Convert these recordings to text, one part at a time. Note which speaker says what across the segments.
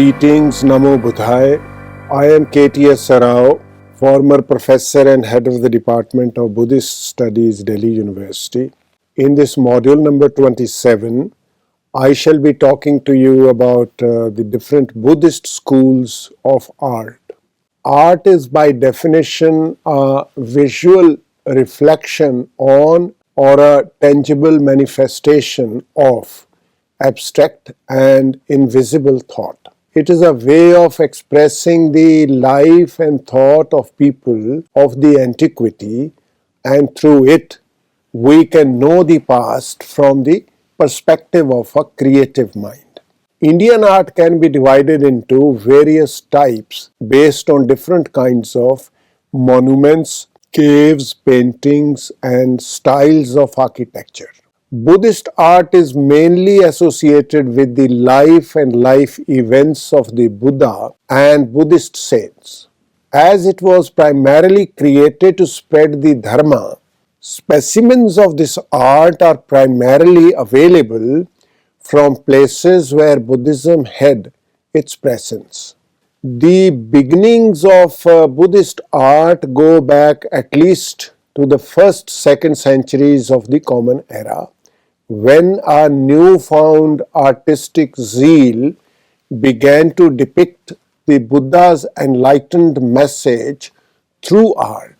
Speaker 1: Greetings, Namo Buddhaya. I am KTS Sarao, former professor and head of the Department of Buddhist Studies, Delhi University. In this module number 27, I shall be talking to you about the different Buddhist schools of art. Art is by definition a visual reflection on or a tangible manifestation of abstract and invisible thought. It is a way of expressing the life and thought of people of the antiquity, and through it we can know the past from the perspective of a creative mind. Indian art can be divided into various types based on different kinds of monuments, caves, paintings, and styles of architecture. Buddhist art is mainly associated with the life and life events of the Buddha and Buddhist saints. As it was primarily created to spread the Dharma, specimens of this art are primarily available from places where Buddhism had its presence. The beginnings of Buddhist art go back at least to the 1st-2nd centuries of the Common Era, when a newfound artistic zeal began to depict the Buddha's enlightened message through art.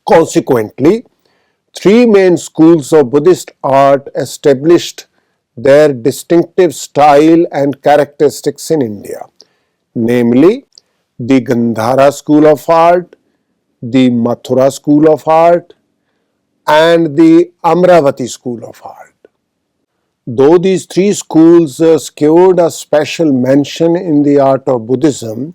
Speaker 1: Consequently, 3 main schools of Buddhist art established their distinctive style and characteristics in India, namely the Gandhara school of art, the Mathura school of art, and the Amravati school of art. Though these 3 schools secured a special mention in the art of Buddhism,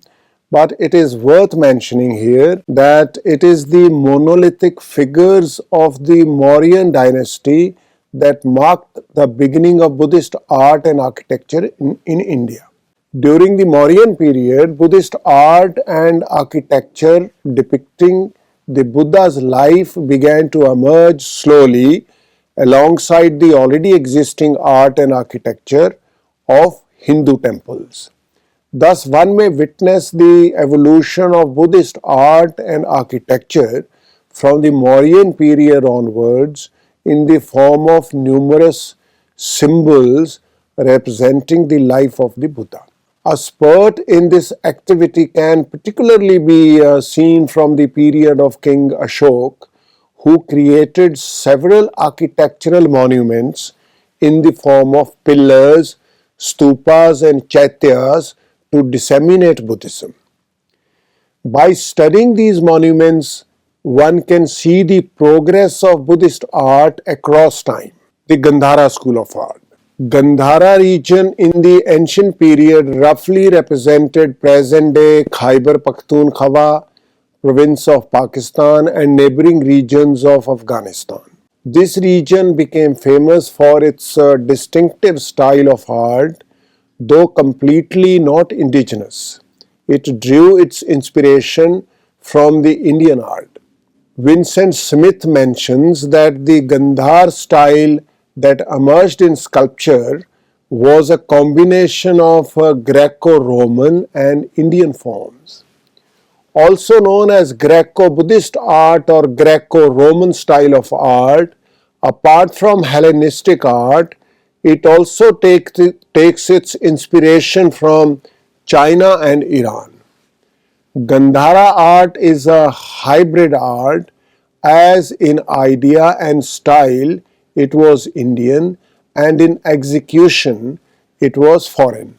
Speaker 1: but it is worth mentioning here that it is the monolithic figures of the Mauryan dynasty that marked the beginning of Buddhist art and architecture in India. During the Mauryan period, Buddhist art and architecture depicting the Buddha's life began to emerge slowly alongside the already existing art and architecture of Hindu temples. Thus, one may witness the evolution of Buddhist art and architecture from the Mauryan period onwards in the form of numerous symbols representing the life of the Buddha. A spurt in this activity can particularly be seen from the period of King Ashok, who created several architectural monuments in the form of pillars, stupas, and chaityas to disseminate Buddhism. By studying these monuments, one can see the progress of Buddhist art across time. The Gandhara school of art. Gandhara region in the ancient period roughly represented present-day Khyber Pakhtunkhwa province of Pakistan and neighboring regions of Afghanistan. This region became famous for its distinctive style of art, though completely not indigenous. It drew its inspiration from the Indian art. Vincent Smith mentions that the Gandhar style that emerged in sculpture was a combination of Greco-Roman and Indian forms. Also known as Greco-Buddhist art or Greco-Roman style of art, apart from Hellenistic art, it also takes its inspiration from China and Iran. Gandhara art is a hybrid art, as in idea and style it was Indian, and in execution it was foreign.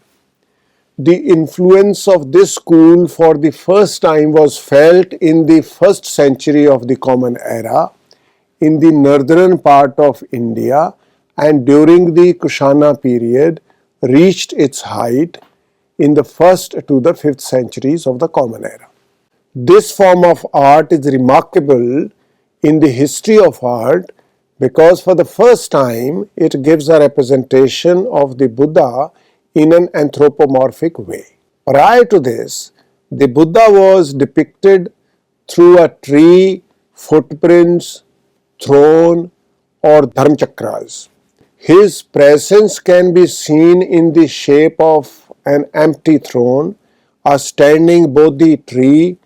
Speaker 1: The influence of this school for the first time was felt in the 1st century of the Common Era in the northern part of India, and during the Kushana period reached its height in the 1st to the 5th centuries of the Common Era. This form of art is remarkable in the history of art because for the first time it gives a representation of the Buddha in an anthropomorphic way. Prior to this, the Buddha was depicted through a tree, footprints, throne, or dharmachakras. His presence can be seen in the shape of an empty throne, a standing Bodhi tree,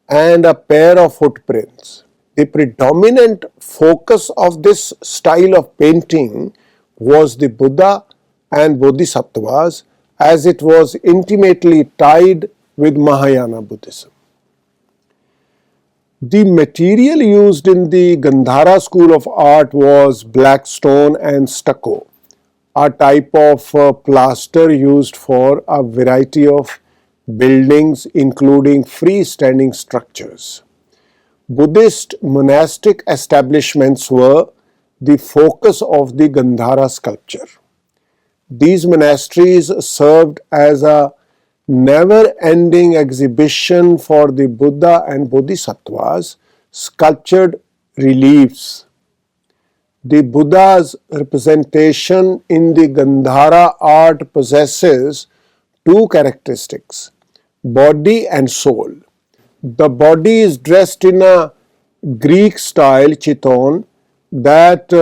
Speaker 1: and a pair of footprints. The predominant focus of this style of painting was the Buddha and Bodhisattvas, as it was intimately tied with Mahayana Buddhism. The material used in the Gandhara school of art was black stone and stucco, a type of plaster used for a variety of buildings, including freestanding structures. Buddhist monastic establishments were the focus of the Gandhara sculpture. These monasteries served as a never-ending exhibition for the Buddha and Bodhisattvas, sculptured reliefs. The Buddha's representation in the Gandhara art possesses two characteristics: body and soul. The body is dressed in a Greek style chiton that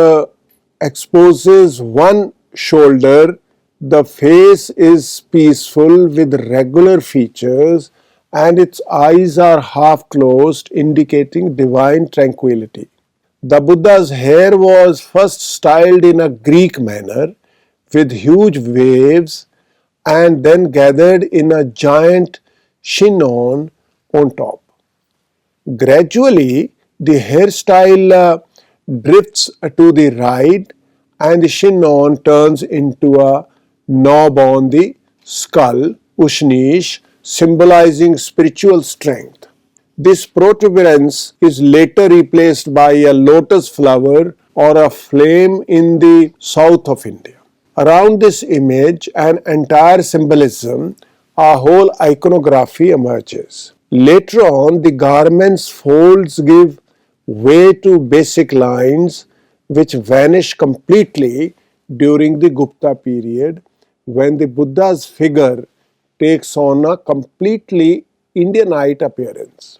Speaker 1: exposes one shoulder. The face is peaceful with regular features and its eyes are half closed, indicating divine tranquility. The Buddha's hair was first styled in a Greek manner with huge waves and then gathered in a giant chignon on top. Gradually, the hairstyle drifts to the right and the chignon turns into a knob on the skull, ushnish, symbolizing spiritual strength. This protuberance is later replaced by a lotus flower or a flame in the south of India. Around this image, an entire symbolism, a whole iconography emerges. Later on, the garment's folds give way to basic lines which vanish completely during the Gupta period, when the Buddha's figure takes on a completely Indianite appearance.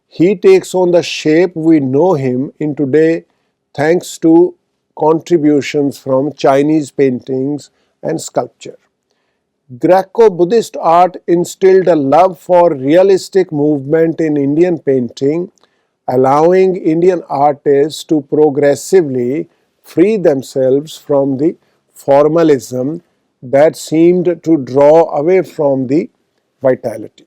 Speaker 1: He takes on the shape we know him in today thanks to contributions from Chinese paintings and sculpture. Greco-Buddhist art instilled a love for realistic movement in Indian painting, allowing Indian artists to progressively free themselves from the formalism that seemed to draw away from the vitality.